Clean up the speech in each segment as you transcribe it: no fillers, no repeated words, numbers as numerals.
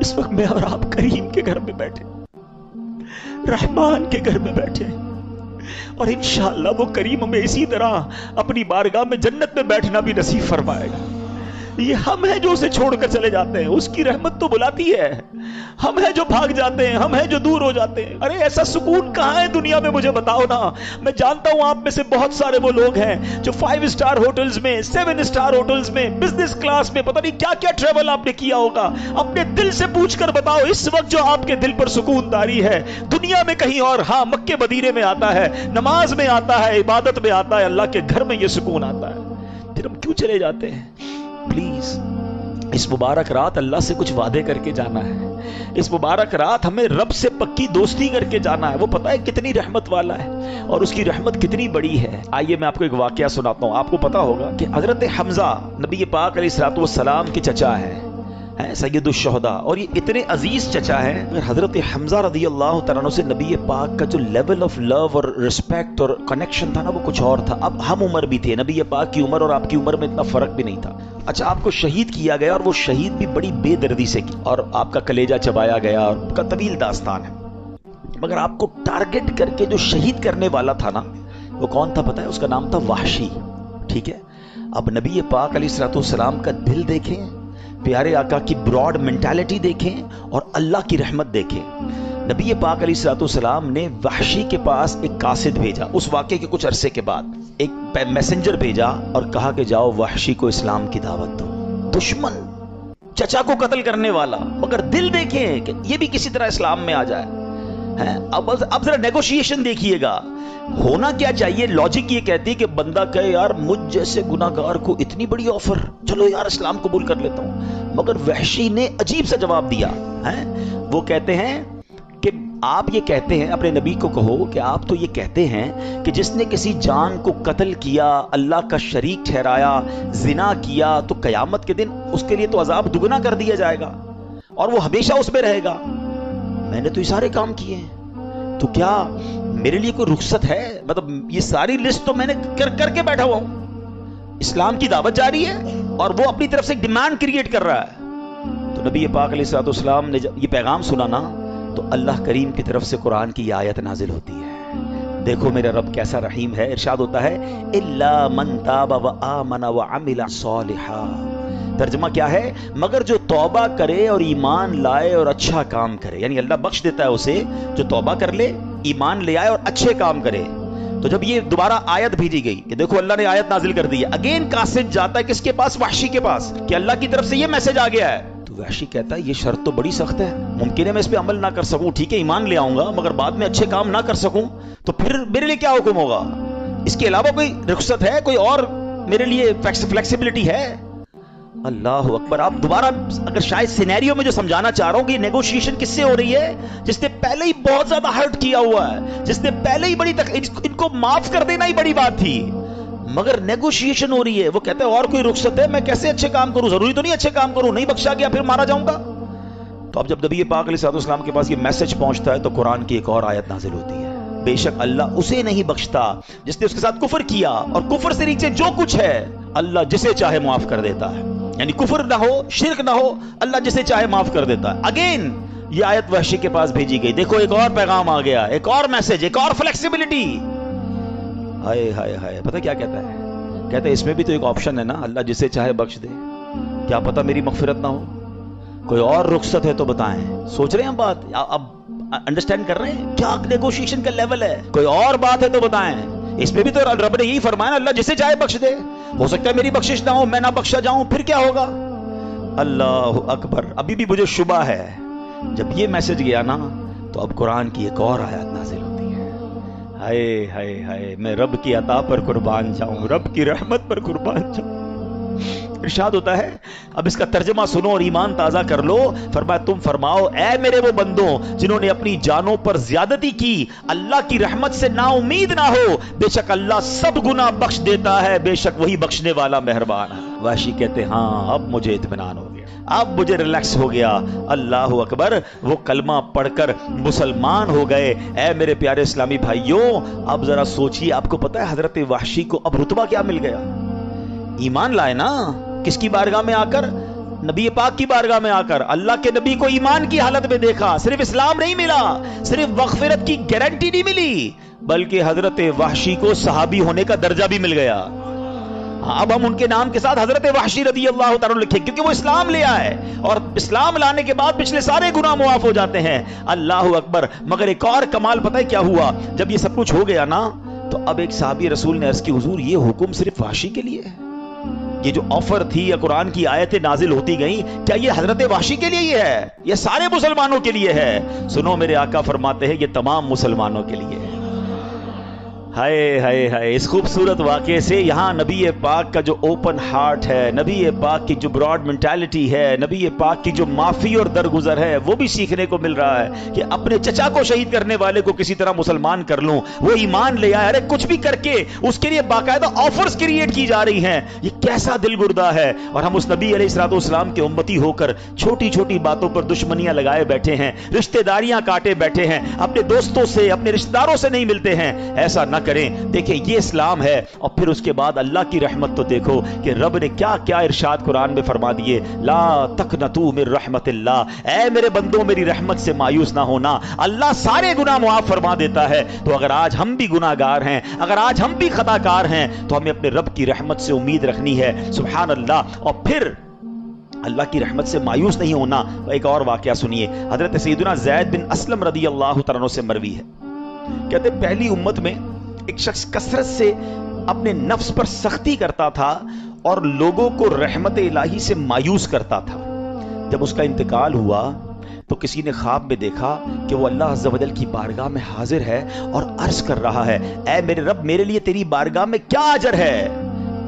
اس وقت میں اور آپ کریم کے گھر میں بیٹھے، رحمان کے گھر میں بیٹھے، اور انشاءاللہ وہ کریم ہمیں اسی طرح اپنی بارگاہ میں جنت میں بیٹھنا بھی نصیب فرمائے گا۔ یہ ہم ہیں جو اسے چھوڑ کر چلے جاتے ہیں، اس کی رحمت تو بلاتی ہے، ہم ہیں جو بھاگ جاتے ہیں، ہم ہیں جو دور ہو جاتے ہیں۔ ارے ایسا سکون کہاں ہے دنیا میں، مجھے بتاؤ نا۔ میں جانتا ہوں آپ میں سے بہت سارے وہ لوگ ہیں جو 5 اسٹار ہوٹلز میں، 7 اسٹار ہوٹلز میں، بزنس کلاس میں، پتہ نہیں کیا کیا ٹریول آپ نے کیا ہوگا۔ اپنے دل سے پوچھ کر بتاؤ اس وقت جو آپ کے دل پر سکون داری ہے دنیا میں کہیں اور؟ ہاں، مکے مدینے میں آتا ہے، نماز میں آتا ہے، عبادت میں آتا ہے، اللہ کے گھر میں یہ سکون آتا ہے۔ پھر ہم کیوں چلے جاتے ہیں؟ پلیز اس مبارک رات اللہ سے کچھ وعدے کر کے جانا ہے، اس مبارک رات ہمیں رب سے پکی دوستی کر کے جانا ہے۔ وہ پتہ ہے کتنی رحمت والا ہے اور اس کی رحمت کتنی بڑی ہے۔ آئیے میں آپ کو ایک واقعہ سناتا ہوں۔ آپ کو پتا ہوگا کہ حضرت حمزہ نبی پاک علیہ الصلوۃ والسلام کے چچا ہیں، سید الشہداء، اور یہ اتنے عزیز چچا ہیں۔ حضرت حمزہ رضی اللہ تعالیٰ عنہ سے نبی پاک کا جو لیول آف لو اور رسپیکٹ اور کنیکشن تھا نا، وہ کچھ اور تھا۔ اب ہم عمر بھی تھے، نبی پاک کی عمر اور آپ کی عمر میں اتنا فرق بھی نہیں تھا۔ اچھا، آپ کو شہید کیا گیا اور وہ شہید بھی بڑی بے دردی سے کی، اور آپ کا کلیجہ چبایا گیا، اور کا طویل داستان ہے۔ مگر آپ کو ٹارگٹ کر کے جو شہید کرنے والا تھا نا، وہ کون تھا پتہ ہے؟ اس کا نام تھا وحشی، ٹھیک ہے؟ اب نبی پاک علیہ الصلوۃ والسلام کا دل دیکھیں، پیارے آقا کی براڈ مینٹالٹی دیکھیں، اور اللہ کی رحمت دیکھیں۔ نبی پاک علیہ الصلوۃ والسلام نے وحشی کے پاس ایک قاصد بھیجا، اس واقعے کے کچھ عرصے کے بعد ایک میسنجر بھیجا اور کہا کہ جاؤ وحشی کو اسلام کی دعوت دو۔ دشمن، چچا کو قتل کرنے والا، مگر دل دیکھیں کہ یہ بھی کسی طرح اسلام میں آ جائے۔ اب ذرا نیگوشیشن دیکھیے گا، ہونا کیا چاہیے؟ لاجک یہ کہتی ہے کہ بندہ کہے یار مجھ جیسے گناہگار کو اتنی بڑی آفر، چلو یار اسلام قبول کر لیتا ہوں۔ مگر وحشی نے عجیب سا جواب دیا ہے۔ وہ کہتے ہیں کہ آپ یہ کہتے ہیں، اپنے نبی کو کہو کہ آپ تو یہ کہتے ہیں کہ جس نے کسی جان کو قتل کیا، اللہ کا شریک ٹھہرایا، زنا کیا، تو قیامت کے دن اس کے لیے تو عذاب دگنا کر دیا جائے گا اور وہ ہمیشہ اس میں رہے گا۔ میں نے تو یہ سارے کام کیے ہیں، تو کیا میرے لیے کوئی رخصت ہے؟ مطلب یہ ساری لسٹ تو میں نے کر کے بیٹھا ہوا ہوں، اسلام کی دعوت جاری ہے اور وہ اپنی طرف سے ایک ڈیمانڈ کریٹ کر رہا ہے۔ تو نبی پاک علیہ الصلوۃ والسلام نے جب یہ پیغام سنا نا، تو اللہ کریم کی طرف سے قرآن کی یہ آیت نازل ہوتی ہے۔ دیکھو میرا رب کیسا رحیم ہے۔ ارشاد ہوتا ہے الا من تاب وآمن وعمل صالحا۔ ترجمہ کیا ہے؟ مگر جو توبہ کرے اور ایمان لائے اور اچھا کام کرے، یعنی اللہ بخش دیتا ہے اسے جو توبہ کر لے، ایمان لے آئے اور اچھے کام کرے۔ تو جب یہ دوبارہ آیت بھیجی گئی کہ دیکھو اللہ نے آیت نازل کر دی ہے، اگین قاصد جاتا ہے کس کے پاس؟ وحشی کے پاس، کہ اللہ کی طرف سے یہ میسج آ گیا ہے۔ تو وحشی کہتا ہے یہ شرط تو بڑی سخت ہے، ممکن ہے میں اس پہ عمل نہ کر سکوں، ٹھیک ہے ایمان لے آؤں گا، مگر بعد میں اچھے کام نہ کر سکوں تو پھر میرے لیے کیا حکم ہوگا؟ اس کے علاوہ کوئی رخصت ہے؟ کوئی اور میرے لیے فلیکسیبلٹی ہے؟ اللہ اکبر۔ آپ دوبارہ اگر شاید سینیریو میں جو سمجھانا چاہ رہا ہوں کہ یہ نیگوشیشن کس سے ہو رہی ہے؟ جس نے پہلے ہی بہت زیادہ ہرٹ کیا ہوا ہے، جس نے پہلے ہی بڑی ان کو معاف کر دینا ہی بڑی بات تھی، مگر نیگوشیشن ہو رہی ہے۔ وہ کہتے ہیں اور کوئی رخصت ہے؟ میں کیسے اچھے کام کروں؟ ضروری تو نہیں اچھے کام کروں، نہیں بخشا گیا پھر مارا جاؤں گا۔ تو اب جب نبی پاک علیہ الصلوۃ والسلام کے پاس یہ میسج پہنچتا ہے تو قرآن کی ایک اور آیت نازل ہوتی ہے، بے شک اللہ اسے نہیں بخشتا جس نے اس کے ساتھ کفر کیا، اور کفر سے نیچے جو کچھ ہے اللہ جسے چاہے معاف کر دیتا ہے۔ یعنی کفر نہ ہو، شرک نہ ہو، اللہ جسے چاہے معاف کر دیتا ہے۔ اگین یہ آیت وحشی کے پاس بھیجی گئی، دیکھو ایک اور پیغام آ گیا، ایک اور میسج، ایک اور فلیکسیبلٹی۔ ہائے ہائے ہائے، پتہ کیا کہتا ہے؟ کہتا ہے اس میں بھی تو ایک آپشن ہے نا، اللہ جسے چاہے بخش دے، کیا پتہ میری مغفرت نہ ہو؟ کوئی اور رخصت ہے تو بتائیں۔ سوچ رہے ہیں ہم بات؟ اب انڈرسٹینڈ کر رہے ہیں کیا نیگوشیشن کا لیول ہے؟ کوئی اور بات ہے تو بتائیں۔ اس میں بھی تو رب نے یہی فرمایا، اللہ جسے چاہے بخش دے، ہو سکتا ہے میری بخشش نہ ہو، میں نہ بخشا جاؤں، پھر کیا ہوگا؟ اللہ اکبر۔ ابھی بھی مجھے شبہ ہے، جب یہ میسج گیا نا تو اب قرآن کی ایک اور آیت نازل ہوتی ہے۔ ہائے ہائے ہائے، میں رب کی عطا پر قربان جاؤں، رب کی رحمت پر قربان جاؤں۔ ارشاد ہوتا ہے، اب اس کا ترجمہ سنو اور ایمان تازہ کر لو۔ فرمایا تم فرماؤ اے میرے وہ بندوں جنہوں نے اپنی جانوں پر زیادتی کی، اللہ کی رحمت سے نا امید نہ ہو، بے شک اللہ سب گناہ بخش دیتا ہے، بے شک وہی بخشنے والا مہربان ہے۔ وحشی کہتے ہاں اب مجھے اطمینان ہو گیا، اب مجھے ریلیکس ہو گیا۔ اللہ اکبر، وہ کلمہ پڑھ کر مسلمان ہو گئے۔ اے میرے پیارے اسلامی بھائیوں، اب ذرا سوچئے، آپ کو پتہ ہے حضرت وحشی کو اب رتبہ کیا مل گیا؟ ایمان لائے نا، کس کی بارگاہ میں آ کر؟ نبی پاک کی بارگاہ میں آ کر اللہ کے نبی کو ایمان کی حالت میں دیکھا، صرف اسلام نہیں ملا، صرف مغفرت کی گارنٹی نہیں ملی، بلکہ حضرت وحشی کو صحابی ہونے کا درجہ بھی مل گیا۔ اب ہم ان کے نام کے ساتھ حضرت وحشی رضی اللہ تعالیٰ لکھیں، کیونکہ وہ اسلام لے آئے، اور اسلام لانے کے بعد پچھلے سارے گناہ معاف ہو جاتے ہیں۔ اللہ اکبر۔ مگر ایک اور کمال پتہ ہے کیا ہوا؟ جب یہ سب کچھ ہو گیا نا، تو اب ایک صحابی رسول نے عرض کی، حضور یہ حکم صرف وحشی کے لیے ہے؟ یہ جو آفر تھی یا قرآن کی آیتیں نازل ہوتی گئیں، کیا یہ حضرت وحشی کے لیے یہ ہے؟ یہ سارے مسلمانوں کے لیے ہے؟ سنو، میرے آقا فرماتے ہیں یہ تمام مسلمانوں کے لیے ہے۔ ہائے ہائے ہائے، اس خوبصورت واقعے سے یہاں نبی پاک کا جو اوپن ہارٹ ہے، نبی پاک کی جو براڈ مینٹالٹی ہے، نبی پاک کی جو معافی اور درگزر ہے، وہ بھی سیکھنے کو مل رہا ہے کہ اپنے چچا کو شہید کرنے والے کو کسی طرح مسلمان کر لوں، وہ ایمان لے آئے، ارے کچھ بھی کر کے اس کے لیے باقاعدہ آفرز کریٹ کی جا رہی ہیں۔ یہ کیسا دل گردہ ہے، اور ہم اس نبی علیہ الصلوۃ والسلام کے امتی ہو کر چھوٹی چھوٹی باتوں پر دشمنیاں لگائے بیٹھے ہیں، رشتہ داریاں کاٹے بیٹھے ہیں، اپنے دوستوں سے اپنے رشتہ داروں سے نہیں ملتے ہیں۔ ایسا نہ کریں۔ دیکھیں یہ اسلام ہے، اور پھر اس کے بعد اللہ کی رحمت تو دیکھو کہ رب نے کیا کیا ارشاد قرآن میں فرما دیے، لا تقنطوا من رحمت اللہ، اے میرے بندوں میری رحمت سے مایوس نہ ہونا، اللہ سارے گناہ معاف فرما دیتا ہے۔ تو اگر آج ہم بھی گناہ گار ہیں، اگر آج ہم بھی خطا کار ہیں، تو ہمیں اپنے رب کی رحمت سے امید رکھنی ہے۔ سبحان اللہ۔ اور پھر اللہ کی رحمت سے مایوس نہیں ہونا۔ ایک اور واقعہ سنیے، حضرت سیدنا زید بن اسلم رضی اللہ تعالیٰ عنہ سے مروی ہے، کہتے پہلی امت میں ایک شخص کثرت سے اپنے نفس پر سختی کرتا تھا اور لوگوں کو رحمت الہی سے مایوس کرتا تھا۔ جب اس کا انتقال ہوا تو کسی نے خواب میں دیکھا کہ وہ اللہ عز و جل کی بارگاہ میں حاضر ہے اور عرض کر رہا ہے، اے میرے رب میرے لیے تیری بارگاہ میں کیا اجر ہے؟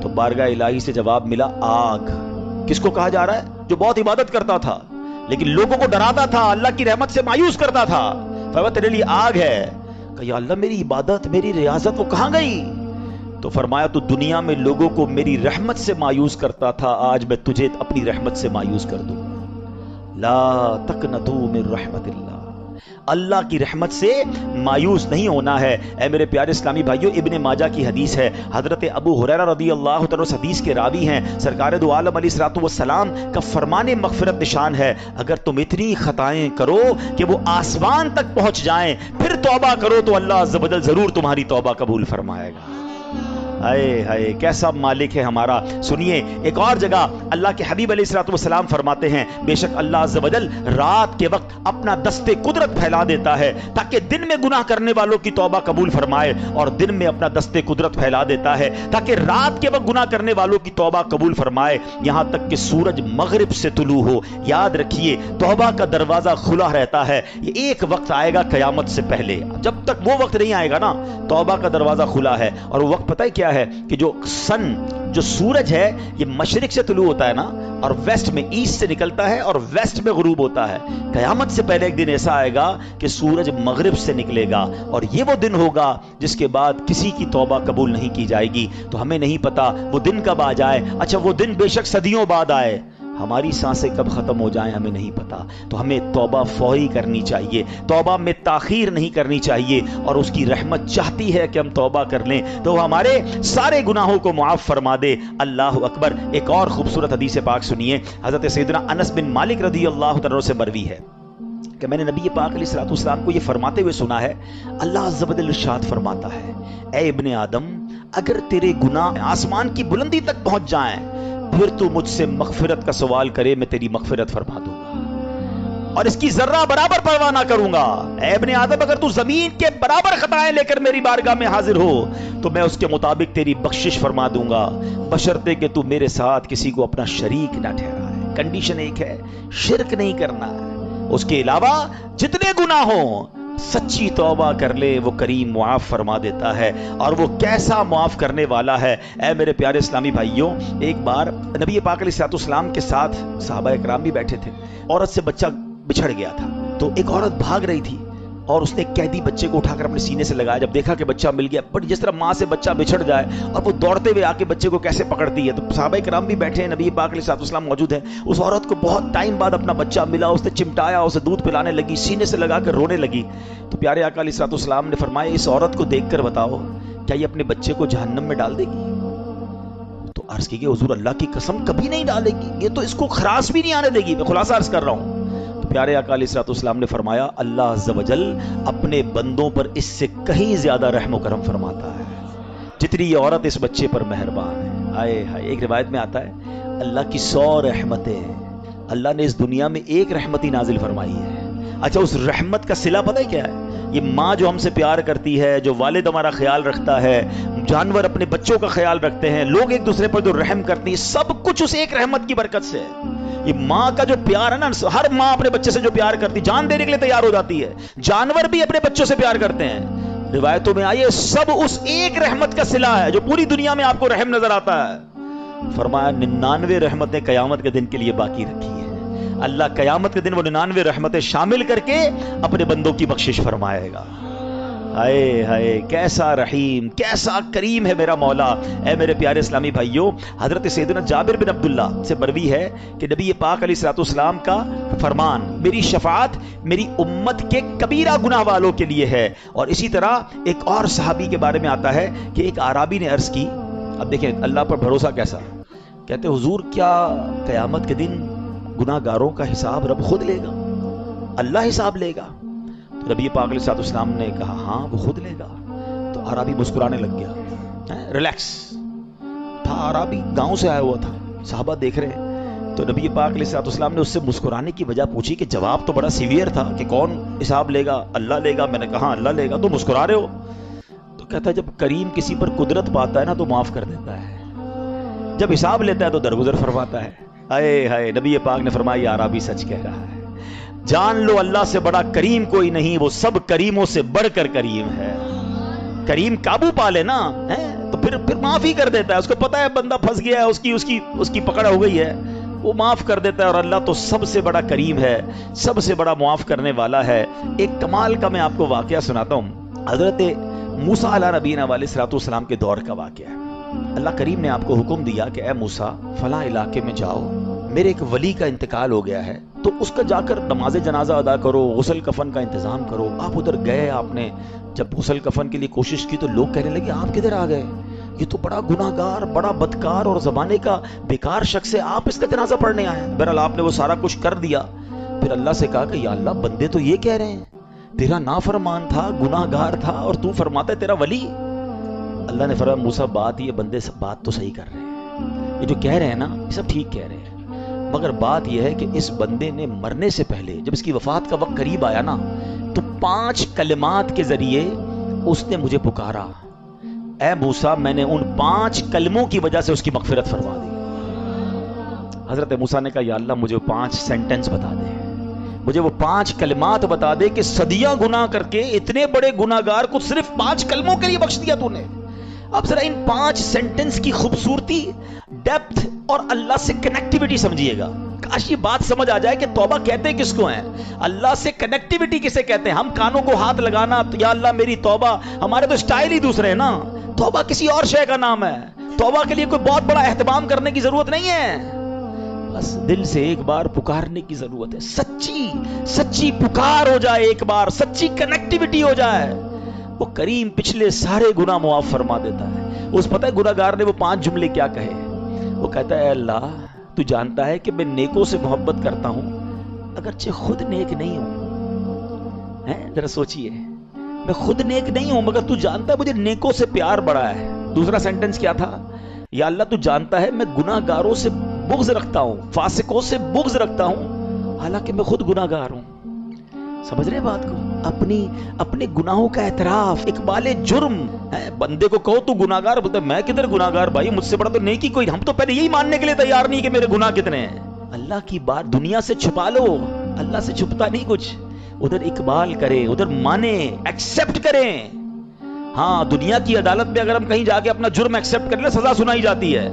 تو بارگاہ الہی سے جواب ملا، آگ۔ کس کو کہا جا رہا ہے؟ جو بہت عبادت کرتا تھا لیکن لوگوں کو ڈراتا تھا، اللہ کی رحمت سے مایوس کرتا تھا، فرمایا تیرے لیے آگ ہے۔ کہ یا اللہ میری عبادت میری ریاضت وہ کہاں گئی؟ تو فرمایا تو دنیا میں لوگوں کو میری رحمت سے مایوس کرتا تھا، آج میں تجھے اپنی رحمت سے مایوس کر دوں۔ لا تقنطوا من رحمت اللہ، اللہ کی رحمت سے مایوس نہیں ہونا ہے۔ اے میرے پیارے اسلامی بھائیوں، ابن ماجہ کی حدیث ہے، حضرت ابو ہریرہ رضی اللہ تعالیٰ اس حدیث کے راوی ہیں، سرکار دو عالم علیہ الصلوۃ والسلام کا فرمان مغفرت نشان ہے، اگر تم اتنی خطائیں کرو کہ وہ آسمان تک پہنچ جائیں پھر توبہ کرو تو اللہ عز و جل ضرور تمہاری توبہ قبول فرمائے گا۔ ہائے ہائے کیسا مالک ہے ہمارا۔ سنیے ایک اور جگہ اللہ کے حبیب علیہ الصلوۃ والسلام فرماتے ہیں، بے شک اللہ عز و جل رات کے وقت اپنا دست قدرت پھیلا دیتا ہے تاکہ دن میں گناہ کرنے والوں کی توبہ قبول فرمائے، اور دن میں اپنا دست قدرت پھیلا دیتا ہے تاکہ رات کے وقت گناہ کرنے والوں کی توبہ قبول فرمائے، یہاں تک کہ سورج مغرب سے طلوع ہو۔ یاد رکھیے توبہ کا دروازہ کھلا رہتا ہے، یہ ایک وقت آئے گا قیامت سے پہلے، جب تک وہ وقت نہیں آئے گا نا توبہ کا دروازہ کھلا ہے۔ اور وہ وقت پتہ ہے کیا ہے کہ جو سورج ہے یہ مشرق سے طلوع ہوتا ہے نا، اور ویسٹ میں ایسٹ سے نکلتا ہے اور ویسٹ میں غروب ہوتا ہے۔ قیامت سے پہلے ایک دن ایسا آئے گا کہ سورج مغرب سے نکلے گا، اور یہ وہ دن ہوگا جس کے بعد کسی کی توبہ قبول نہیں کی جائے گی۔ تو ہمیں نہیں پتا وہ دن کب آ جائے، اچھا وہ دن بے شک صدیوں بعد آئے، ہماری سانسیں کب ختم ہو جائیں ہمیں نہیں پتا۔ تو ہمیں توبہ فوری کرنی چاہیے، توبہ میں تاخیر نہیں کرنی چاہیے، اور اس کی رحمت چاہتی ہے کہ ہم توبہ کر لیں تو ہمارے سارے گناہوں کو معاف فرما دے۔ اللہ اکبر۔ ایک اور خوبصورت حدیث پاک سنیے، حضرت سیدنا انس بن مالک رضی اللہ تعالیٰ سے مروی ہے کہ میں نے نبی پاک علیہ الصلوۃ والسلام کو یہ فرماتے ہوئے سنا ہے، اللہ عز و جل ارشاد فرماتا ہے، اے ابن آدم اگر تیرے گناہ آسمان کی بلندی تک پہنچ جائیں پھر تو مجھ سے مغفرت کا سوال کرے میں تیری مغفرت فرما دوں گا، اور اس کی ذرہ برابر پرواہ نہ کروں گا۔ اے ابن آدم اگر تو زمین کے برابر خطائیں لے کر میری بارگاہ میں حاضر ہو تو میں اس کے مطابق تیری بخشش فرما دوں گا، بشرطے کہ تو میرے ساتھ کسی کو اپنا شریک نہ ٹھہرائے۔ کنڈیشن ایک ہے، شرک نہیں کرنا ہے، اس کے علاوہ جتنے گناہ ہوں سچی توبہ کر لے وہ کریم معاف فرما دیتا ہے، اور وہ کیسا معاف کرنے والا ہے۔ اے میرے پیارے اسلامی بھائیوں، ایک بار نبی پاک علیہ الصلوۃ والسلام کے ساتھ صحابہ اکرام بھی بیٹھے تھے، عورت سے بچہ بچھڑ گیا تھا، تو ایک عورت بھاگ رہی تھی اور اس نے ایک قیدی بچے کو اٹھا کر اپنے سینے سے لگایا، جب دیکھا کہ بچہ مل گیا، بٹ جس طرح ماں سے بچہ بچھڑ جائے اور وہ دوڑتے ہوئے آ کے بچے کو کیسے پکڑتی ہے، تو صحابہ کرام بھی بیٹھے ہیں، نبی پاک علیہ الصلوۃ والسلام موجود ہیں، اس عورت کو بہت ٹائم بعد اپنا بچہ ملا، اس نے چمٹایا، اسے دودھ پلانے لگی، سینے سے لگا کر رونے لگی، تو پیارے آقا علیہ الصلوۃ والسلام نے فرمایا اس عورت کو دیکھ کر بتاؤ کیا یہ اپنے بچے کو جہنم میں ڈال دے گی؟ تو تو عرض کی کہ حضور اللہ کی قسم کبھی نہیں ڈالے گی، یہ تو اس کو خراش بھی نہیں آنے دے گی، میں خلاصہ عرض کر رہا ہوں۔ تو پیارے آقا علیہ الصلوۃ والسلام نے فرمایا اللہ عز و جل اپنے بندوں پر اس سے کہیں زیادہ رحم و کرم فرماتا ہے جتنی یہ عورت اس بچے پر مہربان ہے۔ آئے ہائے، ایک روایت میں آتا ہے اللہ کی 100 رحمتیں ہیں، اللہ نے اس دنیا میں ایک رحمت ہی نازل فرمائی ہے۔ اچھا اس رحمت کا صلہ پتہ ہے کیا ہے؟ یہ ماں جو ہم سے پیار کرتی ہے، جو والد ہمارا خیال رکھتا ہے، جانور اپنے بچوں کا خیال رکھتے ہیں، لوگ ایک دوسرے پر جو رحم کرتی ہیں، سب کچھ اس ایک رحمت کی برکت سے ہے۔ یہ ماں کا جو پیار ہے نا، ہر ماں اپنے بچے سے جو پیار کرتی، جان دینے کے لیے تیار ہو جاتی ہے، جانور بھی اپنے بچوں سے پیار کرتے ہیں۔ روایتوں میں آئیے سب اس ایک رحمت کا صلہ ہے جو پوری دنیا میں آپ کو رحم نظر آتا ہے۔ فرمایا 99 رحمتیں قیامت کے دن کے لیے باقی رکھی ہیں، اللہ قیامت کے دن وہ 99 رحمتیں شامل کر کے اپنے بندوں کی بخشش فرمائے گا۔ ہائے ہائے کیسا رحیم کیسا کریم ہے میرا مولا۔ اے میرے پیارے اسلامی بھائیوں، حضرت سیدنا جابر بن عبداللہ سے مروی ہے کہ نبی پاک علیہ الصلوۃ والسلام کا فرمان میری شفاعت میری امت کے کبیرہ گناہ والوں کے لیے ہے۔ اور اسی طرح ایک اور صحابی کے بارے میں آتا ہے کہ ایک اعرابی نے عرض کی، اب دیکھیں اللہ پر بھروسہ کیسا، کہتے حضور کیا قیامت کے دن گناہ گاروں کا حساب رب خود لے گا، اللہ حساب لے گا؟ تو نبی پاک علیہ الصلوۃ والسلام نے کہا ہاں وہ خود لے گا۔ تو عربی مسکرانے لگ گیا، ریلیکس تھا، عربی گاؤں سے آیا ہوا تھا، صحابہ دیکھ رہے۔ تو نبی پاک علیہ الصلوۃ والسلام نے اس سے مسکرانے کی وجہ پوچھی کہ جواب تو بڑا سیویئر تھا کہ کون حساب لے گا، اللہ لے گا۔ میں نے کہا اللہ لے گا، تو مسکرا رہے ہو؟ تو کہتا ہے جب کریم کسی پر قدرت پاتا ہے نا تو معاف کر دیتا ہے، جب حساب لیتا ہے تو درگزر فرماتا ہے۔ اے ہائے، نبی پاک نے فرمایا یہ عربی سچ کہہ رہا ہے، جان لو اللہ سے بڑا کریم کوئی نہیں، وہ سب کریموں سے بڑھ کر کریم ہے۔ کریم قابو پا لے نا تو پھر معاف ہی کر دیتا ہے، اس کو پتا ہے بندہ پھنس گیا ہے، اس کی پکڑ ہو گئی ہے، وہ معاف کر دیتا ہے۔ اور اللہ تو سب سے بڑا کریم ہے، سب سے بڑا معاف کرنے والا ہے۔ ایک کمال کا میں آپ کو واقعہ سناتا ہوں، حضرت موسیٰ علیہ نبینا علیہ الصلوۃ والسلام کے دور کا واقعہ ہے۔ اللہ کریم نے آپ کو حکم دیا کہ اے موسیٰ فلاں علاقے میں جاؤ، میرے ایک ولی کا انتقال ہو گیا ہے، تو اس کا جا کر نماز جنازہ ادا کرو، غسل کفن کا انتظام کرو۔ آپ ادھر گئے، آپ نے جب غسل کفن کے لیے کوشش کی تو لوگ کہنے لگے آپ کدھر آ گئے، یہ تو بڑا گناہ گار، بڑا بدکار اور زمانے کا بیکار شخص ہے، آپ اس کا جنازہ پڑھنے آئے۔ بہرحال آپ نے وہ سارا کچھ کر دیا۔ پھر اللہ سے کہا کہ یا اللہ بندے تو یہ کہہ رہے ہیں تیرا نافرمان تھا، گناہ گار تھا، اور تو فرماتا ہے تیرا ولی۔ اللہ نے فرمایا موسیٰ بات یہ بندے سب بات تو صحیح کر رہے ہیں، یہ جو کہہ رہے ہیں نا یہ سب ٹھیک کہہ رہے ہیں، مگر بات یہ ہے کہ اس بندے نے مرنے سے پہلے جب اس کی وفات کا وقت قریب آیا نا تو 5 کلمات کے ذریعے اس نے مجھے پکارا، اے موسیٰ میں نے ان 5 کلموں کی وجہ سے اس کی مغفرت فرما دی۔ حضرت موسیٰ نے کہا یا اللہ مجھے 5 سینٹنس بتا دے، مجھے وہ 5 کلمات بتا دے کہ صدیاں گناہ کر کے اتنے بڑے گناہ گار کو صرف 5 کلموں کے لیے بخش دیا تو نے۔ اب ذرا ان 5 سینٹنس کی خوبصورتی، ڈیپتھ اور اللہ سے کنیکٹیوٹی سمجھیے گا۔ کاش یہ بات سمجھ آ جائے کہ توبہ کہتے کس کو ہیں، اللہ سے کنیکٹیوٹی کسے کہتے ہیں۔ ہم کانوں کو ہاتھ لگانا یا اللہ میری توبہ، ہمارے تو سٹائل ہی دوسرے ہیں نا۔ توبہ کسی اور شے کا نام ہے، توبہ کے لیے کوئی بہت بڑا اہتمام کرنے کی ضرورت نہیں ہے، بس دل سے ایک بار پکارنے کی ضرورت ہے، سچی پکار ہو جائے، ایک بار سچی کنیکٹیوٹی ہو جائے، وہ کریم پچھلے سارے گناہ معاف فرما دیتا ہے۔ اس پتہ ہے گناہ گار نے وہ 5 جملے کیا کہے؟ وہ کہتا ہے اے اللہ تو جانتا ہے کہ میں نیکوں سے محبت کرتا ہوں اگرچہ خود نیک نہیں ہوں۔ ذرا سوچئے، میں خود نیک نہیں ہوں مگر تو جانتا ہے مجھے نیکوں سے پیار بڑا ہے۔ دوسرا سینٹنس کیا تھا؟ یا اللہ تو جانتا ہے میں گناہ گاروں سے بغض رکھتا ہوں، فاسقوں سے بغض رکھتا ہوں حالانکہ میں خود گناہ گار ہوں۔ سمجھ رہے بات کو؟ اپنے گناہوں کا اعتراف، اقبال جرم ہے۔ بندے کو کہو تو گناہ گار، بولتا ہے میں کدھر گناہ گار بھائی، مجھ سے بڑا تو نیکی کوئی۔ ہم تو پہلے یہی ماننے کے لیے تیار نہیں کہ میرے گناہ کتنے ہیں۔ اللہ کی بات دنیا سے چھپا لو، اللہ سے چھپتا نہیں کچھ۔ ادھر اقبال کریں، ادھر مانے، ایکسپٹ کریں۔ ہاں دنیا کی عدالت میں اگر ہم کہیں جا کے اپنا جرم ایکسپٹ کر لیں سزا سنائی جاتی ہے۔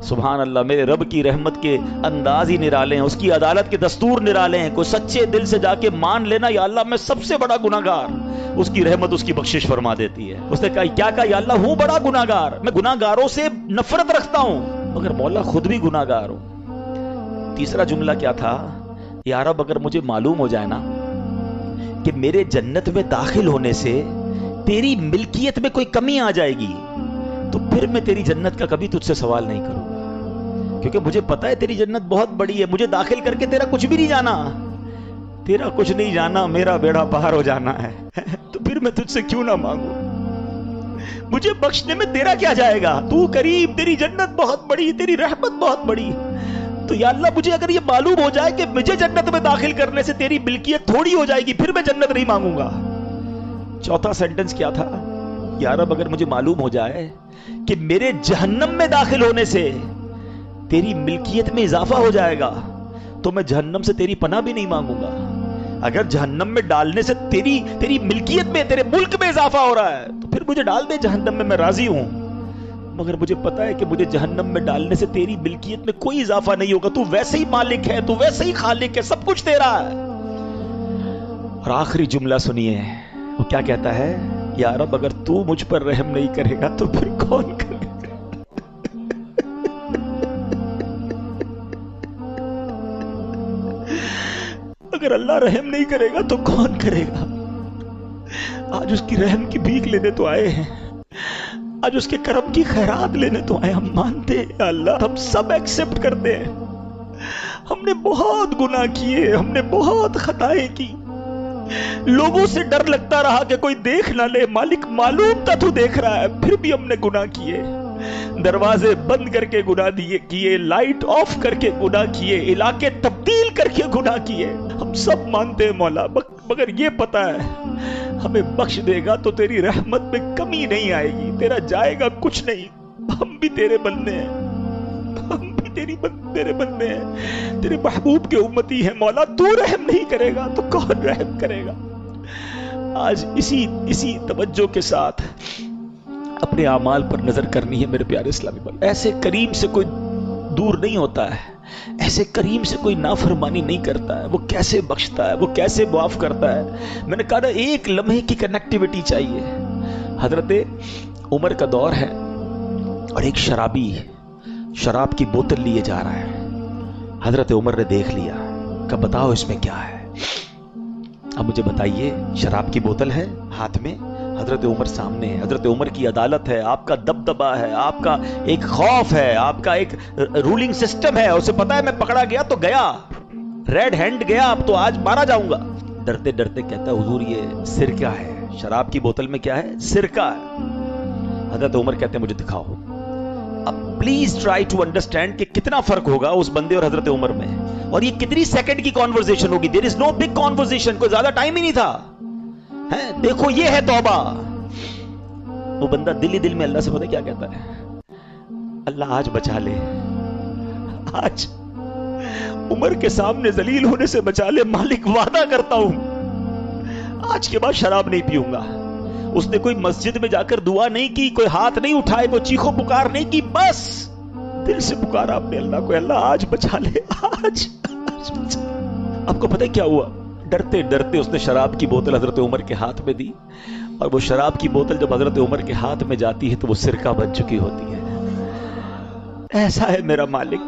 سبحان اللہ، میرے رب کی رحمت کے انداز ہی نرالے ہیں، اس کی عدالت کے دستور نرالے ہیں۔ کوئی سچے دل سے جا کے مان لینا یا اللہ میں سب سے بڑا گناہ گار، اس کی رحمت اس کی بخشش فرما دیتی ہے۔ اس نے کہا کیا کہا؟ یا اللہ ہوں بڑا گناہ گار، میں گناہ گاروں سے نفرت رکھتا ہوں مگر مولا خود بھی گناہ گار ہوں۔ تیسرا جملہ کیا تھا؟ یا رب اگر مجھے معلوم ہو جائے نا کہ میرے جنت میں داخل ہونے سے تیری ملکیت میں کوئی کمی آ جائے گی، تو پھر میں تیری جنت کا کبھی تجھ سے سوال نہیں کروں گا، کیونکہ مجھے پتا ہے تیری جنت بہت بڑی ہے، مجھے داخل کر کے تیرا کچھ بھی نہیں جانا، تیرا کچھ نہیں جانا، میرا بیڑا پار ہو جانا ہے۔ تو پھر میں تجھ سے کیوں نہ مانگوں؟ مجھے بخشنے میں تیرا کیا جائے گا؟ تو کریم، تیری جنت بہت بڑی، تیری رحمت بہت بڑی۔ تو یا اللہ مجھے اگر یہ معلوم ہو جائے کہ مجھے جنت میں داخل کرنے سے تیری ملکیت تھوڑی ہو جائے گی، پھر میں جنت نہیں مانگوں گا۔ چوتھا سینٹنس کیا تھا؟ یا رب اگر مجھے معلوم ہو جائے کہ میرے جہنم میں داخل ہونے سے تیری ملکیت میں اضافہ ہو جائے گا تو میں جہنم سے تیری پناہ بھی نہیں مانگوں گا۔ اگر جہنم میں ڈالنے سے تیری ملکیت میں، تیرے ملک میں اضافہ ہو رہا ہے تو پھر مجھے ڈال دے جہنم میں راضی ہوں، مگر مجھے پتا ہے کہ مجھے جہنم میں ڈالنے سے تیری ملکیت میں کوئی اضافہ نہیں ہوگا، تو ویسے ہی مالک ہے، تو ویسے ہی خالق ہے، سب کچھ تیرا ہے۔ اور آخری جملہ سنیے، وہ کیا کہتا ہے؟ یا رب اگر تو مجھ پر رحم نہیں کرے گا تو پھر کون کرے گا؟ اگر اللہ رحم نہیں کرے گا تو کون کرے گا؟ آج اس کی رحم کی بھیک لینے تو آئے ہیں، آج اس کے کرم کی خیرات لینے تو آئے۔ ہم مانتے ہیں یا اللہ، ہم سب ایکسپٹ کرتے ہیں، ہم نے بہت گناہ کیے، ہم نے بہت خطائیں کی، لوگوں سے ڈر لگتا رہا کہ کوئی دیکھ نہ لے، مالک معلوم تھا تو دیکھ رہا ہے، پھر بھی ہم نے گناہ کیے، دروازے بند کر کے گناہ کیے، لائٹ آف کر کے گناہ کیے، علاقے تبدیل کر کے گناہ کیے۔ ہم سب مانتے ہیں مولا، مگر یہ پتا ہے ہمیں بخش دے گا تو تیری رحمت میں کمی نہیں آئے گی، تیرا جائے گا کچھ نہیں۔ ہم بھی تیرے بندے ہیں، ہم بھی تیرے بندے ہیں، تیرے محبوب کے امتی ہیں مولا، تو رحم نہیں کرے گا تو کون رحم کرے گا؟ آج اسی توجہ کے ساتھ اپنے اعمال پر نظر کرنی ہے میرے پیارے اسلامی بھائی۔ ایسے کریم سے کوئی دور نہیں ہوتا ہے، ایسے کریم سے کوئی نافرمانی نہیں کرتا ہے، وہ کیسے بخشتا ہے، وہ کیسے معاف کرتا ہے۔ میں نے کہا نا ایک لمحے کی کنیکٹیویٹی چاہیے۔ حضرت عمر کا دور ہے اور ایک شرابی شراب کی بوتل لیے جا رہا ہے، حضرت عمر نے دیکھ لیا کہ بتاؤ اس میں کیا ہے۔ اب مجھے بتائیے، شراب کی بوتل ہے ہاتھ میں، حضرت عمر سامنے ہے، حضرت عمر کی عدالت ہے، آپ کا دبدبا ہے، آپ کا ایک خوف ہے، آپ کا ایک رولنگ سسٹم ہے، اسے پتا ہے میں پکڑا گیا تو گیا، ریڈ ہینڈ گیا، اب تو آج مارا جاؤں گا۔ ڈرتے ڈرتے کہتا ہے حضور یہ سرکہ ہے، شراب کی بوتل میں کیا ہے؟ سرکہ ہے۔ حضرت عمر کہتے ہیں مجھے دکھاؤ۔ اب پلیز ٹرائی ٹو انڈرسٹینڈ کہ کتنا فرق ہوگا اس بندے اور حضرت عمر میں، اور یہ کتنی سیکنڈ کی کانورزیشن ہوگی۔ دیر از نو بگ کانورزیشن، کوئی زیادہ ٹائم ہی نہیں تھا۔ دیکھو یہ ہے توبہ۔ وہ بندہ دل ہی دل میں اللہ سے پتہ کیا کہتا ہے؟ اللہ آج بچا لے، آج عمر کے سامنے ذلیل ہونے سے بچا لے، مالک وعدہ کرتا ہوں آج کے بعد شراب نہیں پیوں گا۔ اس نے کوئی مسجد میں جا کر دعا نہیں کی، کوئی ہاتھ نہیں اٹھائے، کوئی چیخو پکار نہیں کی، بس دل سے پکارا اپنے اللہ کو، اللہ آج بچا لے، آج بچا۔ آپ کو پتہ کیا ہوا؟ ڈرتے ڈرتے اس نے شراب کی بوتل حضرت عمر کے ہاتھ میں دی، اور وہ شراب کی بوتل جب حضرت عمر کے ہاتھ میں جاتی ہے تو وہ سرکہ بن چکی ہوتی ہے۔ ایسا ہے میرا مالک،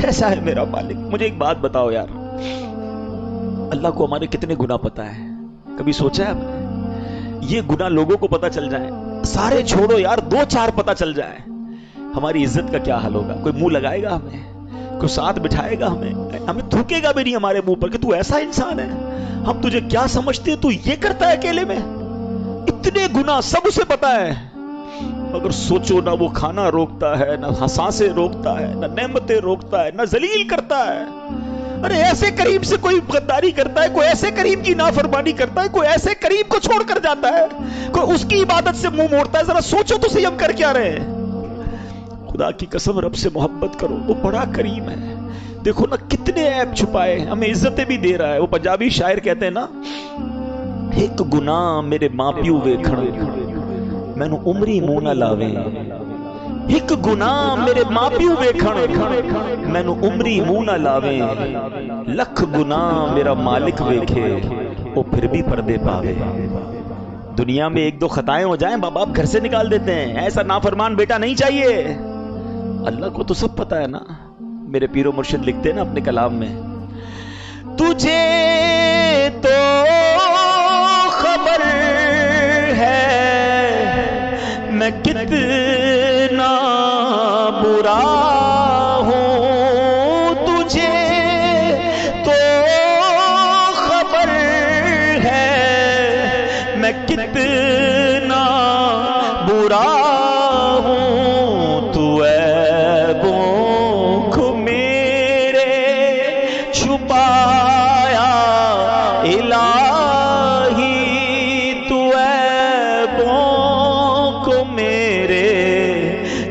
ایسا ہے میرا مالک۔ مجھے ایک بات بتاؤ یار، اللہ کو ہمارے کتنے گناہ پتا ہے؟ کبھی سوچا ہے آپ نے؟ یہ گناہ لوگوں کو پتا چل جائیں، سارے چھوڑو یار، 2-4 پتا چل جائیں، ہماری عزت کا کیا حال ہوگا؟ کوئی منہ لگائے گا ہمیں؟ کوئی ساتھ بٹھائے گا ہمیں تھوکے گا بھی نہیں ہمارے منہ پر کہ تو ایسا انسان ہے، ہم تجھے کیا سمجھتے ہیں، تو یہ کرتا ہے اکیلے میں؟ اتنے گناہ سب اسے پتا ہے، مگر سوچو نہ وہ کھانا روکتا ہے، نہ سانسیں روکتا ہے، نہ نعمتیں روکتا ہے، نہ ذلیل کرتا ہے۔ ارے ایسے کریم سے کوئی غداری کرتا ہے، کوئی ایسے کریم کی نافرمانی کرتا ہے، کوئی ایسے کریم کو چھوڑ کر جاتا ہے، کوئی اس کی عبادت سے منہ موڑتا ہے۔ ذرا سوچو تو صحیح ہم کر کیا رہے ہیں۔ خدا کی قسم رب سے محبت کرو، وہ بڑا کریم ہے۔ دیکھو نا کتنے عیب چھپائے، ہمیں عزتیں بھی دے رہا ہے۔ وہ پنجابی شاعر کہتے ہیں نا، ایک گناہ میرے ماں پیو ویکھن مینوں عمری منہ نہ لاویں، ایک گناہ میرے ماں پیو ویکھن مینوں عمری منہ نہ لاویں، لکھ گناہ میرا مالک ویکھے وہ پھر بھی پردے پاوے۔ دنیا میں 1-2 خطائیں ہو جائیں باپ باپ گھر سے نکال دیتے ہیں، ایسا نافرمان بیٹا نہیں چاہیے۔ اللہ کو تو سب پتا ہے نا۔ میرے پیر و مرشد لکھتے ہیں نا اپنے کلام میں، تجھے تو خبر ہے میں کتنا کتنا برا ہوں، تو عیبوں کو میرے چھپایا الہی، تو عیبوں کو میرے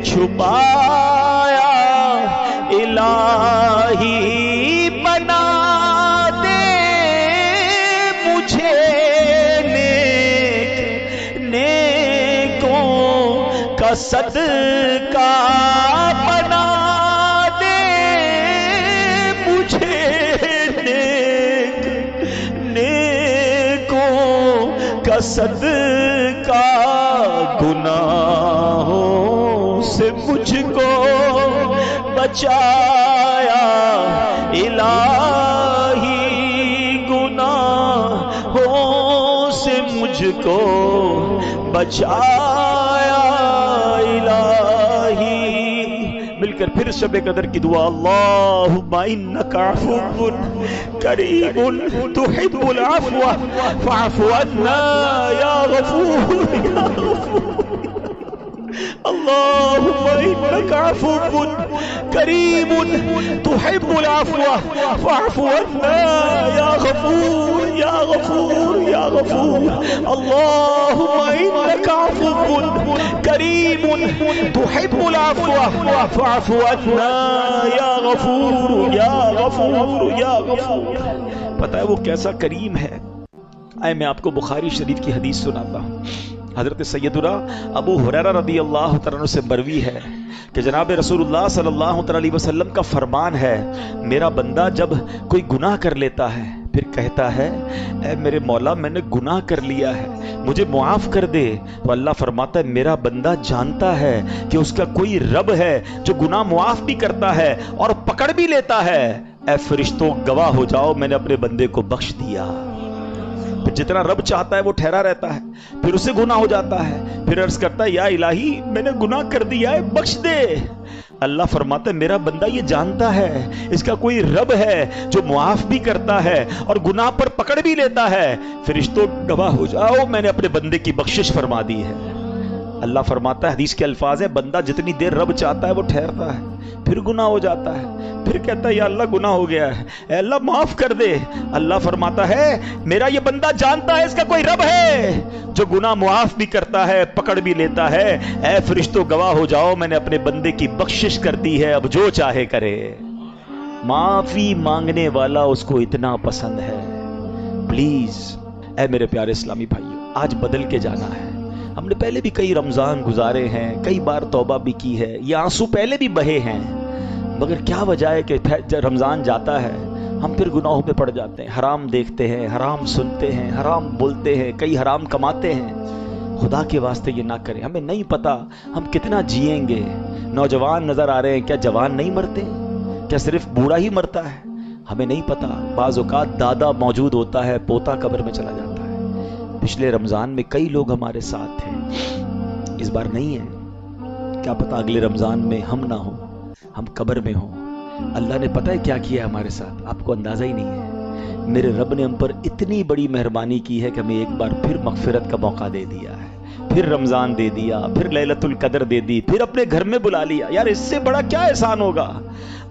چھپایا الہی، بنا دے مجھے نیکوں کا صدقہ، بنا دے مجھے نیکوں کا صدقہ، گناہوں سے مجھ کو بچایا الہی، گناہوں سے مجھ کو بچایا الہی۔ مل کر پھر شب قدر کی دعا، اللہم انک عفو کریم تحب العفو فاعف عنا یا غفور یا غفور، اللہم انک عفو کریم تحب العفو فاعف عنا یا غفور یا غفور یا غفور، اللہم انک عفو کریم تحب العفو فاعف عنا یا غفور یا غفور یا غفور۔ پتہ ہے وہ کیسا کریم ہے؟ آئے میں آپ کو بخاری شریف کی حدیث سناتا ہوں۔ حضرت سیدنا ابو ہریرہ رضی اللہ تعالیٰ عنہ سے مروی ہے کہ جناب رسول اللہ صلی اللہ علیہ وسلم کا فرمان ہے، میرا بندہ جب کوئی گناہ کر لیتا ہے پھر کہتا ہے اے میرے مولا میں نے گناہ کر لیا ہے مجھے معاف کر دے، تو اللہ فرماتا ہے میرا بندہ جانتا ہے کہ اس کا کوئی رب ہے جو گناہ معاف بھی کرتا ہے اور پکڑ بھی لیتا ہے، اے فرشتوں گواہ ہو جاؤ میں نے اپنے بندے کو بخش دیا۔ پھر جتنا رب چاہتا ہے وہ ٹھہرا رہتا ہے، پھر اسے گناہ ہو جاتا ہے، پھر عرض کرتا ہے یا الہی میں نے گناہ کر دیا ہے بخش دے۔ اللہ فرماتا ہے میرا بندہ یہ جانتا ہے اس کا کوئی رب ہے جو معاف بھی کرتا ہے اور گناہ پر پکڑ بھی لیتا ہے، فرشتوں گواہ ہو جاؤ میں نے اپنے بندے کی بخشش فرما دی ہے۔ اللہ فرماتا ہے حدیث کے الفاظ ہیں بندہ جتنی دیر رب چاہتا ہے وہ ٹھہرتا ہے، پھر گناہ ہو جاتا ہے، پھر کہتا ہے یا اللہ گناہ ہو گیا ہے اے اللہ معاف کر دے۔ اللہ فرماتا ہے میرا یہ بندہ جانتا ہے اس کا کوئی رب ہے جو گناہ معاف بھی کرتا ہے پکڑ بھی لیتا ہے، اے فرشتوں گواہ ہو جاؤ میں نے اپنے بندے کی بخشش کر دی ہے، اب جو چاہے کرے۔ معافی مانگنے والا اس کو اتنا پسند ہے۔ پلیز اے میرے پیارے اسلامی بھائیو، آج بدل کے جانا ہے۔ ہم نے پہلے بھی کئی رمضان گزارے ہیں، کئی بار توبہ بھی کی ہے، یہ آنسو پہلے بھی بہے ہیں، مگر کیا وجہ ہے کہ جب رمضان جاتا ہے ہم پھر گناہوں پہ پڑ جاتے ہیں، حرام دیکھتے ہیں، حرام سنتے ہیں، حرام بولتے ہیں، کئی حرام کماتے ہیں۔ خدا کے واسطے یہ نہ کریں، ہمیں نہیں پتا ہم کتنا جئیں گے۔ نوجوان نظر آ رہے ہیں، کیا جوان نہیں مرتے؟ کیا صرف بوڑھا ہی مرتا ہے؟ ہمیں نہیں پتا، بعض اوقات دادا موجود ہوتا ہے پوتا قبر میں چلا جاتا ہے۔ پچھلے رمضان میں کئی لوگ ہمارے ساتھ تھے، اس بار نہیں ہے، کیا پتا اگلے رمضان میں ہم نہ ہوں، ہم قبر میں ہوں۔ اللہ نے پتہ ہے کیا کیا ہے ہمارے ساتھ، آپ کو اندازہ ہی نہیں ہے۔ میرے رب نے ہم پر اتنی بڑی مہربانی کی ہے کہ ہمیں ایک بار پھر مغفرت کا موقع دے دیا ہے، پھر رمضان دے دیا، پھر لیلۃ القدر دے دی، پھر اپنے گھر میں بلا لیا۔ یار اس سے بڑا کیا احسان ہوگا؟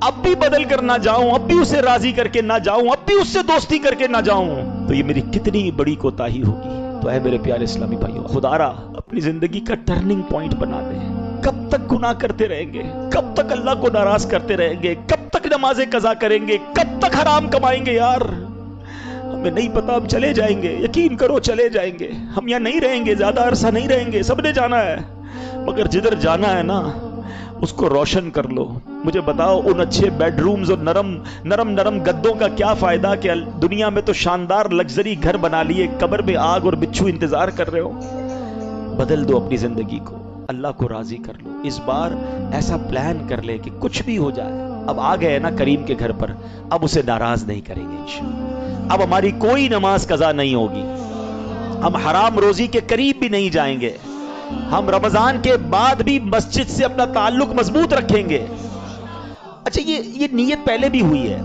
اب بھی بدل کر نہ جاؤں، اب بھی اسے راضی کر کے نہ جاؤں، اب بھی اس سے دوستی کر کے نہ جاؤں تو یہ میری کتنی بڑی کوتاہی ہوگی۔ تو اے میرے پیارے اسلامی بھائیو، خدا را اپنی زندگی کا ٹرننگ پوائنٹ بنا دیں۔ کب تک گناہ کرتے رہیں گے؟ کب تک اللہ کو ناراض کرتے رہیں گے؟ کب تک نمازیں قضا کریں گے؟ کب تک حرام کمائیں گے؟ یار ہمیں نہیں پتا، ہم چلے جائیں گے، یقین کرو چلے جائیں گے، ہم یہاں نہیں رہیں گے، زیادہ عرصہ نہیں رہیں گے، سب نے جانا ہے، مگر جدھر جانا ہے نا اس کو روشن کر لو۔ مجھے بتاؤ ان اچھے بیڈ رومز اور نرم گدوں کا کیا فائدہ کہ دنیا میں تو شاندار لگژری گھر بنا لیے، قبر میں آگ اور بچھو انتظار کر رہے ہو۔ بدل دو اپنی زندگی کو، اللہ کو راضی کر لو۔ اس بار ایسا پلان کر لے کہ کچھ بھی ہو جائے، اب آ گئے نا کریم کے گھر پر، اب اسے ناراض نہیں کریں گے انشاءاللہ۔ اب ہماری کوئی نماز قضا نہیں ہوگی، ہم حرام روزی کے قریب بھی نہیں جائیں گے، ہم رمضان کے بعد بھی مسجد سے اپنا تعلق مضبوط رکھیں گے۔ اچھا یہ نیت پہلے بھی ہوئی ہے،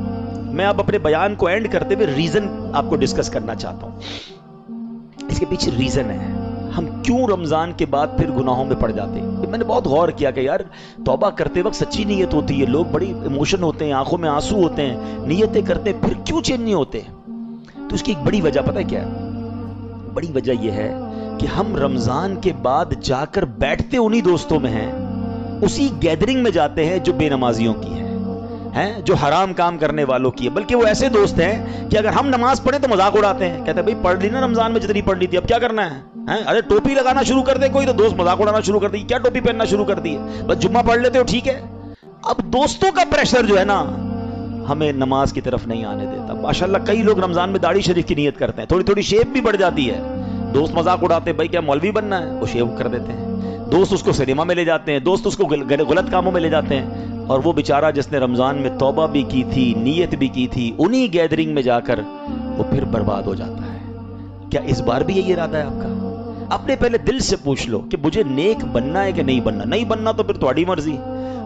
میں اب اپنے بیان کو اینڈ کرتے ہوئے ریزن آپ کو ڈسکس کرنا چاہتا ہوں۔ اس کے پیچھے ریزن ہے ہم کیوں رمضان کے بعد پھر گناہوں میں پڑ جاتے ہیں. میں نے بہت غور کیا کہ یار توبہ کرتے وقت سچی نیت ہوتی ہے, لوگ بڑی ایموشن ہوتے ہیں, آنکھوں میں آنسو ہوتے ہیں, نیتیں کرتے ہیں, پھر کیوں چینج نہیں ہوتے؟ تو اس کی ایک بڑی وجہ پتہ ہے کیا ہے؟ بڑی وجہ یہ ہے کہ ہم رمضان کے بعد جا کر بیٹھتے انہی دوستوں میں ہیں, اسی گیدرنگ میں جاتے ہیں جو بے نمازیوں کی ہیں, جو حرام کام کرنے والوں کی ہے. بلکہ وہ ایسے دوست ہیں کہ اگر ہم نماز پڑھیں تو مذاق اڑاتے ہیں, کہتے ہیں بھائی پڑھ لی نا رمضان میں جتنی پڑھ لی تھی, اب کیا کرنا ہے؟ ارے ٹوپی لگانا شروع کر دے کوئی تو دوست مذاق اڑانا شروع کر دی, کیا ٹوپی پہننا شروع کر دی ہے, بس جمعہ پڑھ لیتے ہو ٹھیک ہے. اب دوستوں کا پریشر جو ہے نا ہمیں نماز کی طرف نہیں آنے دیتا. ماشاءاللہ کئی لوگ رمضان میں داڑھی شریف کی نیت کرتے ہیں, تھوڑی تھوڑی شیپ بھی بڑھ جاتی ہے, دوست مذاق اڑاتے ہیں بھائی کیا مولوی بننا ہے, وہ شیو کر دیتے ہیں. دوست اس کو سنیما میں لے جاتے ہیں, دوست اس کو غلط کاموں میں لے جاتے ہیں, اور وہ بیچارہ جس نے رمضان میں توبہ بھی کی تھی, نیت بھی کی تھی, انہی گیدرنگ میں جا کر وہ پھر برباد ہو جاتا ہے. کیا اس بار بھی یہی ارادہ ہے آپ کا؟ اپنے پہلے دل سے پوچھ لو کہ مجھے نیک بننا ہے کہ نہیں بننا. نہیں بننا تو پھر تمہاری مرضی,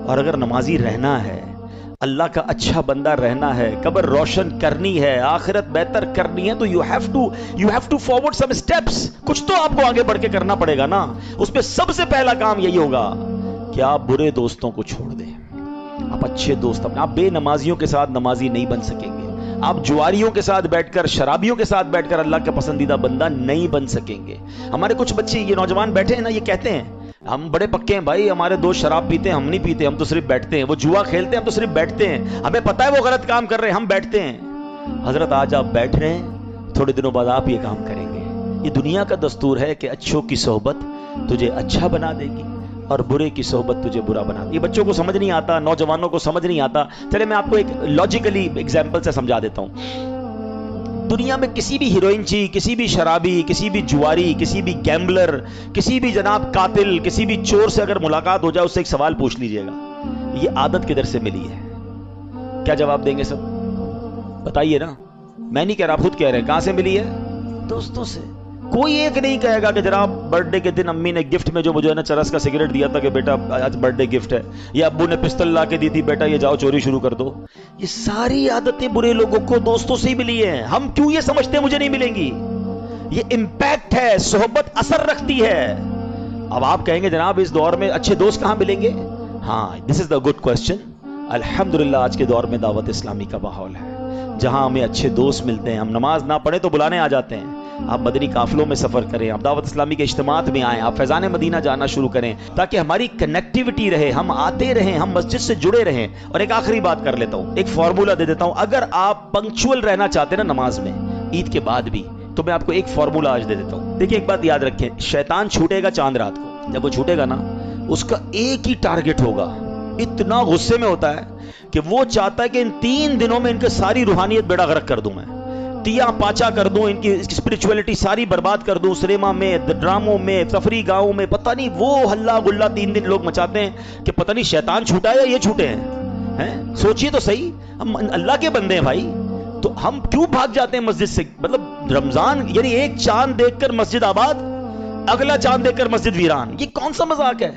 اور اگر نمازی رہنا ہے, اللہ کا اچھا بندہ رہنا ہے, قبر روشن کرنی ہے, آخرت بہتر کرنی ہے, تو you have to forward some steps. کچھ تو آپ کو آگے بڑھ کے کرنا پڑے گا نا. اس پہ سب سے پہلا کام یہی ہوگا کہ آپ برے دوستوں کو چھوڑ دیں, آپ اچھے دوست اپنے. آپ بے نمازیوں کے ساتھ نمازی نہیں بن سکیں گے, آپ جواریوں کے ساتھ بیٹھ کر, شرابیوں کے ساتھ بیٹھ کر اللہ کا پسندیدہ بندہ نہیں بن سکیں گے. ہمارے کچھ بچے یہ نوجوان بیٹھے ہیں نا, یہ کہتے ہیں ہم بڑے پکے ہیں بھائی, ہمارے دوست شراب پیتے ہیں, ہم نہیں پیتے, ہم تو صرف بیٹھتے ہیں. وہ جوا کھیلتے ہیں, ہم تو صرف بیٹھتے ہیں, ہمیں پتہ ہے وہ غلط کام کر رہے ہیں, ہم بیٹھتے ہیں. حضرت آج آپ بیٹھ رہے ہیں, تھوڑے دنوں بعد آپ یہ کام کریں گے. یہ دنیا کا دستور ہے کہ اچھوں کی صحبت تجھے اچھا بنا دے گی اور برے کی صحبت تجھے برا بنا دے گی. یہ بچوں کو سمجھ نہیں آتا, نوجوانوں کو سمجھ نہیں آتا. چلے میں آپ کو ایک لاجیکلی ایگزامپل سے سمجھا دیتا ہوں. دنیا میں کسی بھی ہیروئن چی, کسی بھی شرابی, کسی بھی جواری, کسی بھی گیمبلر, کسی بھی جناب قاتل, کسی بھی چور سے اگر ملاقات ہو جائے, اس سے ایک سوال پوچھ لیجئے گا, یہ عادت کدھر سے ملی ہے؟ کیا جواب دیں گے سب؟ بتائیے نا. میں نہیں کہہ رہا, آپ خود کہہ رہے ہیں. کہاں سے ملی ہے؟ دوستوں سے. کوئی ایک نہیں کہے گا کہ جناب برتھ ڈے کے دن امی نے گفٹ میں جو مجھے نا چرس کا سگریٹ دیا تھا کہ بیٹا آج برتھ ڈے گفٹ ہے, یا ابو نے پستل لا کے دی تھی, بیٹا یہ جاؤ چوری شروع کر دو. یہ ساری عادتیں برے لوگوں کو دوستوں سے ہی ملی ہیں. ہم کیوں یہ سمجھتے ہیں مجھے نہیں ملیں گی؟ یہ امپیکٹ ہے, صحبت اثر رکھتی ہے. اب آپ کہیں گے جناب اس دور میں اچھے دوست کہاں ملیں گے؟ ہاں, دس از دا گڈ کوسچن. الحمدللہ آج کے دور میں دعوت اسلامی کا ماحول ہے جہاں ہمیں اچھے دوست ملتے ہیں. ہم نماز نہ پڑھیں تو بلانے آ جاتے ہیں. آپ مدنی قافلوں میں سفر کریں, آپ دعوت اسلامی کے اجتماعات میں آئیں, آپ فیضان مدینہ جانا شروع کریں تاکہ ہماری کنیکٹیوٹی رہے, ہم آتے رہیں, ہم مسجد سے جڑے رہیں. اور ایک آخری بات کر لیتا ہوں, ایک فارمولہ دے دیتا ہوں. اگر آپ پنکچول رہنا چاہتے ہیں نا نماز میں, عید کے بعد بھی, تو میں آپ کو ایک فارمولہ آج دے دیتا ہوں. دیکھیں ایک بات یاد رکھیں, شیطان چھوٹے گا چاند رات کو. جب وہ چھوٹے گا نا, اس کا ایک ہی ٹارگٹ ہوگا. اتنا غصے میں ہوتا ہے کہ وہ چاہتا ہے کہ ان 3 دنوں میں ان کے ساری روحانیت بیڑا غرق کر دوں, میں تیا پاچا کر دوں, ان کی اسپرچولیٹی ساری برباد کر دوں. سنیما میں, ڈراموں میں, تفریح گاہوں میں, پتہ نہیں وہ ہلا گلا 3 دن لوگ مچاتے ہیں کہ پتہ نہیں شیطان چھوٹا ہے یا یہ چھوٹے ہیں. سوچئے تو صحیح, ہم اللہ کے بندے ہیں بھائی, تو ہم کیوں بھاگ جاتے ہیں مسجد سے؟ مطلب رمضان یعنی ایک چاند دیکھ کر مسجد آباد, اگلا چاند دیکھ کر مسجد ویران. یہ کون سا مذاق ہے؟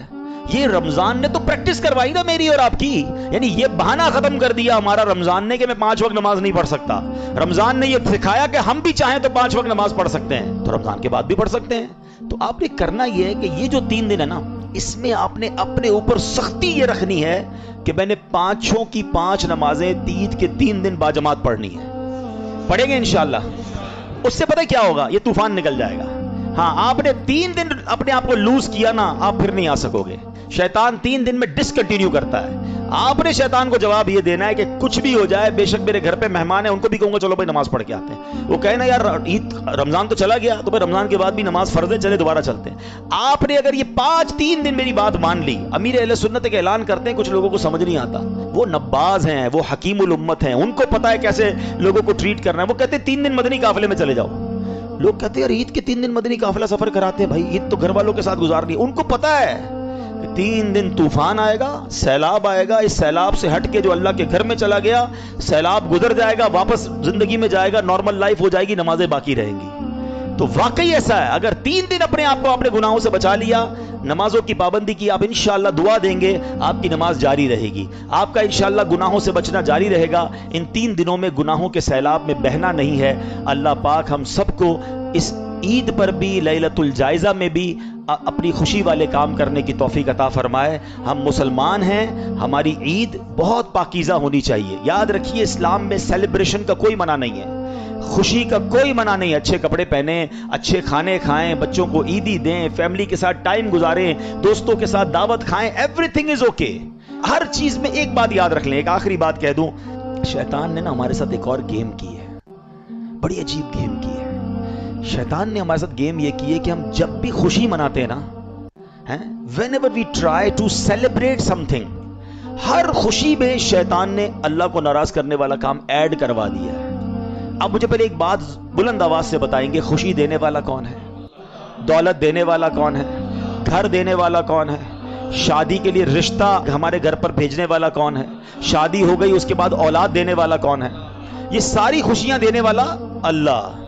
یہ رمضان نے تو پریکٹس کروائی نا میری اور آپ کی. یعنی یہ بہانہ ختم کر دیا ہمارا رمضان نے کہ میں 5 وقت نماز نہیں پڑھ سکتا. رمضان نے یہ سکھایا کہ ہم بھی چاہیں تو 5 وقت نماز پڑھ سکتے ہیں, تو رمضان کے بعد بھی پڑھ سکتے ہیں. تو آپ نے کرنا یہ ہے کہ یہ جو 3 دن ہے نا, اس میں آپ نے اپنے اوپر سختی یہ رکھنی ہے کہ میں نے 5 کی 5 نمازیں عید کے 3 دن باجماعت پڑھنی ہے. پڑھیں گے انشاءاللہ. اس سے پتہ کیا ہوگا, یہ طوفان نکل جائے گا. ہاں, آپ نے 3 دن اپنے آپ کو لوز کیا نا, آپ پھر نہیں آ سکو گے. شیطان 3 دن میں ڈسکنٹینیو کرتا ہے. آپ نے شیطان کو جواب یہ دینا ہے کہ کچھ بھی ہو جائے, بے شک میرے گھر پہ مہمان ہیں, ان کو بھی کہوں گا چلو بھائی نماز پڑھ کے آتے ہیں. وہ کہے نا یار عید رمضان تو چلا گیا, تو پھر رمضان کے بعد بھی نماز فرض ہے, چلے دوبارہ چلتے ہیں. آپ نے اگر یہ 3 دن میری بات مان لی, امیر اہل سنت ایک اعلان کرتے ہیں, کچھ لوگوں کو سمجھ نہیں آتا, وہ نباز ہیں, وہ حکیم الامت ہیں, ان کو پتا ہے کیسے لوگوں کو ٹریٹ کرنا ہے. وہ کہتے ہیں 3 دن مدنی قافلے میں چلے جاؤ. لوگ کہتے ہیں یار عید کے 3 دن مدنی قافلہ سفر کراتے ہیں, بھائی عید تو گھر والوں کے ساتھ گزارنی. ان کو پتا ہے 3 دن طوفان آئے گا, سیلاب آئے گا, اس سیلاب سے ہٹ کے جو اللہ کے گھر میں چلا گیا, سیلاب گزر جائے گا, واپس زندگی میں جائے گا, نارمل لائف ہو جائے گی, نمازیں باقی رہیں گی. تو واقعی ایسا ہے, اگر 3 دن اپنے آپ کو اپنے گناہوں سے بچا لیا, نمازوں کی پابندی کی, آپ انشاءاللہ دعا دیں گے, آپ کی نماز جاری رہے گی, آپ کا انشاءاللہ گناہوں سے بچنا جاری رہے گا. ان 3 دنوں میں گناہوں کے سیلاب میں بہنا نہیں ہے. اللہ پاک ہم سب کو اس عید پر بھی لیلۃ الجائزہ میں بھی اپنی خوشی والے کام کرنے کی توفیق عطا فرمائے. ہم مسلمان ہیں, ہماری عید بہت پاکیزہ ہونی چاہیے. یاد رکھیے اسلام میں سیلیبریشن کا کوئی منع نہیں ہے, خوشی کا کوئی منع نہیں. اچھے کپڑے پہنیں, اچھے کھانے کھائیں, بچوں کو عیدی دیں, فیملی کے ساتھ ٹائم گزاریں, دوستوں کے ساتھ دعوت کھائیں, ایوری تھنگ از اوکے. ہر چیز میں ایک بات یاد رکھ لیں, ایک آخری بات کہہ دوں, شیطان نے نا ہمارے ساتھ ایک اور گیم کی ہے, بڑی عجیب گیم کی ہے. شیطان نے ہمارے ساتھ گیم یہ کی ہے کہ ہم جب بھی خوشی مناتے ہیں نا, whenever we try to celebrate something, ہر خوشی میں شیطان نے اللہ کو ناراض کرنے والا کام ایڈ کروا دیا ہے. اب مجھے پہلے ایک بات بلند آواز سے بتائیں گے, خوشی دینے والا کون ہے؟ دولت دینے والا کون ہے؟ گھر دینے والا کون ہے؟ شادی کے لیے رشتہ ہمارے گھر پر بھیجنے والا کون ہے؟ شادی ہو گئی اس کے بعد اولاد دینے والا کون ہے؟ یہ ساری خوشیاں دینے والا اللہ.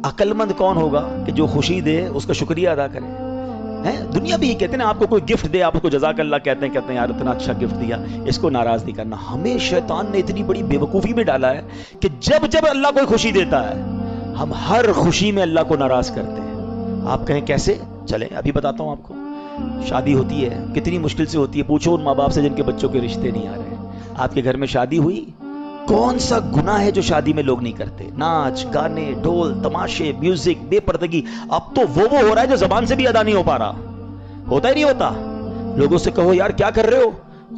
عقل مند کون ہوگا کہ جو خوشی دے اس کا شکریہ ادا کرے؟ دنیا بھی یہ کہتے ہیں نا, آپ کو کوئی گفٹ دے آپ اس کو جزاک اللہ کہتے ہیں یار اتنا اچھا گفٹ دیا, اس کو ناراض نہیں کرنا. ہمیں شیطان نے اتنی بڑی بیوقوفی میں ڈالا ہے کہ جب جب اللہ کوئی خوشی دیتا ہے ہم ہر خوشی میں اللہ کو ناراض کرتے ہیں. آپ کہیں کیسے؟ چلیں ابھی بتاتا ہوں آپ کو. شادی ہوتی ہے, کتنی مشکل سے ہوتی ہے, پوچھو ان ماں باپ سے جن کے بچوں کے رشتے نہیں آ رہے. آپ کے گھر میں شادی ہوئی, کون سا گناہ ہے جو شادی میں لوگ نہیں کرتے؟ ناچ گانے, ڈھول تماشے, میوزک, بے پردگی. اب تو وہ ہو رہا ہے جو زبان سے بھی ادا نہیں ہو پا رہا. ہوتا ہی نہیں ہوتا. لوگوں سے کہو یار کیا کر رہے ہو,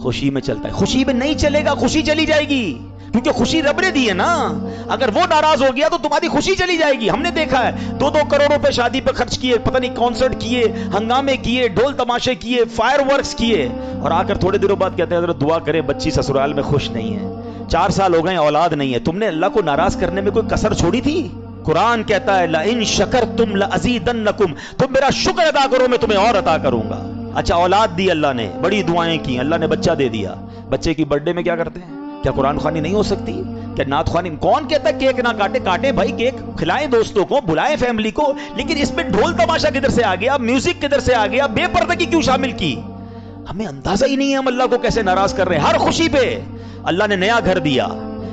خوشی میں چلتا ہے. خوشی میں نہیں چلے گا, خوشی چلی جائے گی, کیونکہ خوشی رب نے دی ہے نا. اگر وہ ناراض ہو گیا تو تمہاری خوشی چلی جائے گی. ہم نے دیکھا ہے 2-2 کروڑ روپے شادی پہ خرچ کیے, پتہ نہیں کانسرٹ کیے, ہنگامے کیے, ڈھول تماشے کیے, فائر ورکس کیے, اور آ کر تھوڑے دنوں بعد کہتے ہیں حضرت دعا کریں بچی سسرال میں خوش نہیں ہے, 4 سال ہو گئے اولاد نہیں ہے. تم نے اللہ کو ناراض کرنے میں کوئی کسر چھوڑی تھی؟ قرآن کہتا ہے لئن شکرتم لازیدنکم, تم میرا شکر ادا کرو میں تمہیں اور عطا کروں گا. اچھا اولاد دی اللہ نے, بڑی دعائیں کی, اللہ نے بچہ دے دیا. بچے کی برتھ ڈے میں کیا کرتے ہیں؟ کیا قرآن خوانی نہیں ہو سکتی؟ کیا نعت خوانی؟ کون کہتا ہے کیک نہ کاٹے؟ کاٹے بھائی, کیک کھلائیں دوستوں کو, بلائیں فیملی کو, لیکن اس میں ڈھول تماشا کدھر سے آ گیا, میوزک کدھر سے آ گیا, بے پردگی کیوں شامل کی؟ ہمیں اندازہ ہی نہیں ہے ہم اللہ کو کیسے ناراض کر رہے ہیں. ہر خوشی پہ اللہ نے نیا گھر دیا,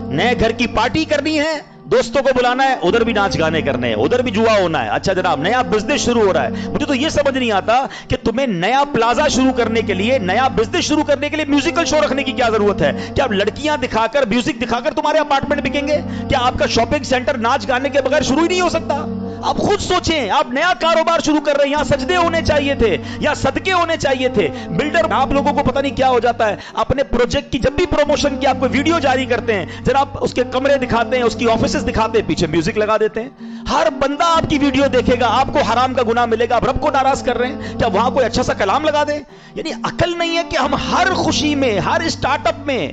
نئے گھر کی پارٹی کرنی ہے, دوستوں کو بلانا ہے, ادھر بھی ناچ گانے کرنے ہیں, ادھر بھی جوا ہونا ہے. اچھا جناب نیا بزنس شروع ہو رہا ہے. مجھے تو یہ سمجھ نہیں آتا کہ تمہیں نیا پلازا شروع کرنے کے لیے, نیا بزنس شروع کرنے کے لیے میوزیکل شو رکھنے کی کیا ضرورت ہے؟ کیا لڑکیاں دکھا کر, میوزک دکھا کر تمہارے اپارٹمنٹ بکیں گے؟ کیا آپ کا شاپنگ سینٹر ناچ گانے کے بغیر شروع ہی نہیں ہو سکتا؟ آپ خود سوچیں, آپ نیا کاروبار شروع کر رہے ہیں, یہاں سجدے ہونے چاہیے تھے, یا صدقے ہونے چاہیے تھے. بلڈر آپ لوگوں کو پتہ نہیں کیا ہو جاتا ہے, اپنے پروجیکٹ کی جب بھی پروموشن کی آپ کو ویڈیو جاری کرتے ہیں, جناب اس کے کمرے دکھاتے ہیں, اس کی آفیسز دکھاتے ہیں, پیچھے میوزک لگا دیتے ہیں. ہر بندہ آپ کی ویڈیو دیکھے گا, آپ کو حرام کا گناہ ملے گا. آپ رب کو ناراض کر رہے ہیں, کیا وہاں کوئی اچھا سا کلام لگا دیں؟ یعنی عقل نہیں ہے کہ ہم ہر خوشی میں, ہر اسٹارٹ اپ میں,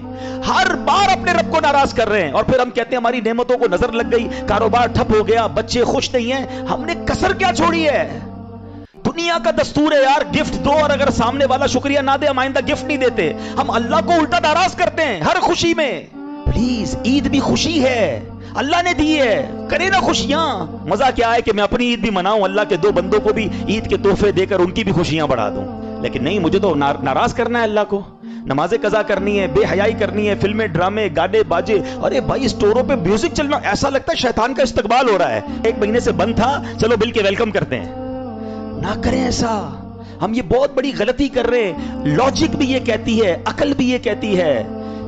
ہر بار اپنے رب کو ناراض کر رہے ہیں, اور پھر ہم کہتے ہیں ہماری نعمتوں کو نظر لگ گئی, کاروبار ٹھپ ہو گیا, بچے خوش نہیں ہیں. ہم نے کسر کیا چھوڑی ہے؟ دنیا کا دستور ہے یار, گفٹ دو, اور اگر سامنے والا شکریہ نہ دے ہم آئندہ گفٹ نہیں دیتے. ہم اللہ کو الٹا ناراض کرتے ہیں ہر خوشی میں. پلیز, عید بھی خوشی ہے, اللہ نے دی ہے, کرے نا خوشیاں. مزہ کیا ہے کہ میں اپنی عید بھی مناؤں, اللہ کے 2 بندوں کو بھی عید کے تحفے دے کر ان کی بھی خوشیاں بڑھا دوں. لیکن نہیں, مجھے تو ناراض کرنا ہے اللہ کو. نمازیں قضا کرنی ہے, بے حیائی کرنی ہے, فلمیں ڈرامے گانے باجے. ارے بھائی اسٹوروں پہ میوزک چلنا, ایسا لگتا ہے شیطان کا استقبال ہو رہا ہے. 1 مہینے سے بند تھا, چلو بل کے ویلکم کرتے ہیں. نہ کریں ایسا, ہم یہ بہت بڑی غلطی کر رہے ہیں. لاجک بھی یہ کہتی ہے, عقل بھی یہ کہتی ہے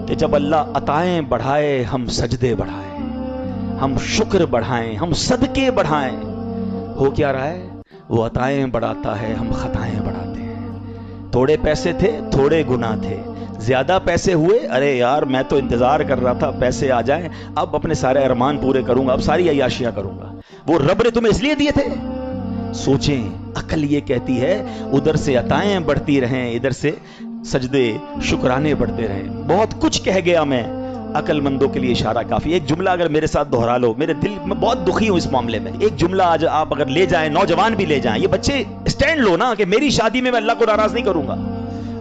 کہ جب اللہ عطائیں بڑھائے ہم سجدے بڑھائیں, ہم شکر بڑھائیں, ہم صدقے بڑھائیں. ہو کیا رہا ہے؟ وہ عطائیں بڑھاتا ہے, ہم خطائیں بڑھاتے ہیں. تھوڑے پیسے تھے, تھوڑے گناہ تھے. زیادہ پیسے ہوئے, ارے یار میں تو انتظار کر رہا تھا پیسے آ جائیں, اب اپنے سارے ارمان پورے کروں گا, اب ساری عیاشیاں کروں گا. وہ رب نے تمہیں اس لیے دیے تھے. سوچیں, عقل یہ کہتی ہے ادھر سے عطائیں بڑھتی رہیں, ادھر سے سجدے شکرانے بڑھتے رہیں. بہت کچھ کہہ گیا میں, عقل مندوں کے لیے اشارہ کافی. ایک جملہ اگر میرے ساتھ دہرا لو, میرے دل میں بہت دکھی ہوں اس معاملے میں. ایک جملہ آج آپ اگر لے جائیں, نوجوان بھی لے جائیں, یہ بچے اسٹینڈ لو نا کہ میری شادی میں اللہ کو ناراض نہیں کروں گا.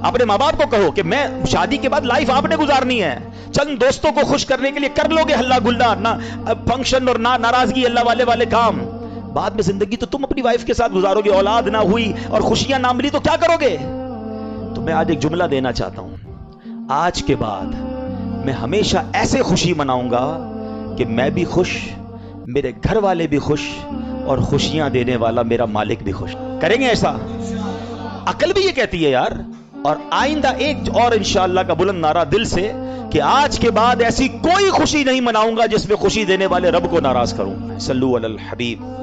اپنے ماں باپ کو کہو کہ میں شادی کے بعد لائف آپ نے گزارنی ہے, چند دوستوں کو خوش کرنے کے لیے کر لو گے ہلا گلا, نہ فنکشن اور نہ ناراضگی, اللہ والے کام. بعد میں زندگی تو تم اپنی وائف کے ساتھ گزارو گے, اولاد نہ ہوئی اور خوشیاں نہ ملی تو کیا کرو گے؟ تو میں آج ایک جملہ دینا چاہتا ہوں, آج کے بعد میں ہمیشہ ایسے خوشی مناؤں گا کہ میں بھی خوش, میرے گھر والے بھی خوش, اور خوشیاں دینے والا میرا مالک بھی خوش. کریں گے ایسا؟ عقل بھی یہ کہتی ہے یار. اور آئندہ ایک اور انشاءاللہ کا بلند نعرہ دل سے کہ آج کے بعد ایسی کوئی خوشی نہیں مناؤں گا جس میں خوشی دینے والے رب کو ناراض کروں. صلو علی الحبیب.